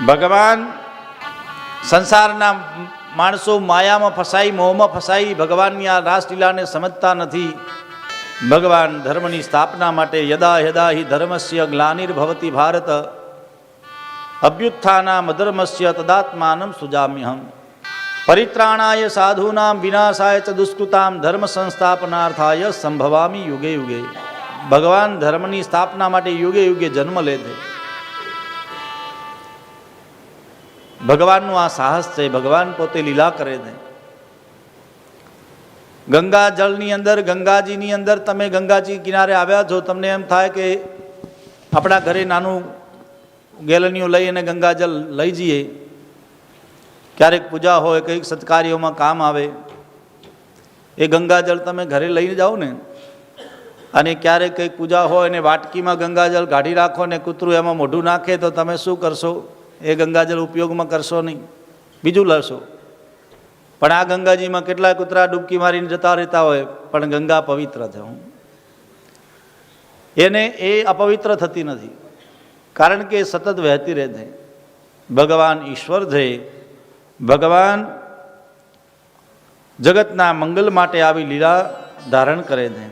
ભગવાન સંસારના માણસો માયામાં ફસાઈ, મોહમાં ફસાઈ ભગવાનની આ રાસલીલાને સમજતા નથી. ભગવાન ધર્મની સ્થાપના માટે યદા યદા હિ ધર્મસ્ય ગ્લાનિર્ભવતિ ભારત અભ્યુત્થાનામ અધર્મસ્ય તદાત્માનમ સુજામ્યહમ પરિત્રાણાય સાધૂનામ વિનાશાય ચ દુષ્કૃતામ ધર્મ સંસ્થાપનાર્થાય સંભવામી યુગે યુગે. ભગવાન ધર્મની સ્થાપના માટે યુગે યુગે જન્મ લે છે. ભગવાનનું આ સાહસ છે. ભગવાન પોતે લીલા કરે છે. ગંગા જળની અંદર, ગંગાજીની અંદર તમે ગંગાજી કિનારે આવ્યા છો, તમને એમ થાય કે આપણા ઘરે નાનું ગેલનિયું લઈ અને ગંગાજળ લઈ જઈએ. ક્યારેક પૂજા હોય, કંઈક સત્કાર્યોમાં કામ આવે, એ ગંગાજળ તમે ઘરે લઈને જાઓ ને, અને ક્યારેક કંઈક પૂજા હોય અને વાટકીમાં ગંગાજળ કાઢી રાખો ને કૂતરું એમાં મોઢું નાખે તો તમે શું કરશો? એ ગંગાજળ ઉપયોગમાં કરશો નહીં, બીજું લેશો. પણ આ ગંગાજીમાં કેટલાય કૂતરા ડૂબકી મારીને જતા રહેતા હોય, પણ ગંગા પવિત્ર છે. એને એ અપવિત્ર થતી નથી, કારણ કે સતત વહેતી રહે છે. ભગવાન ઈશ્વર છે. ભગવાન જગતના મંગલ માટે આવી લીલા ધારણ કરે છે.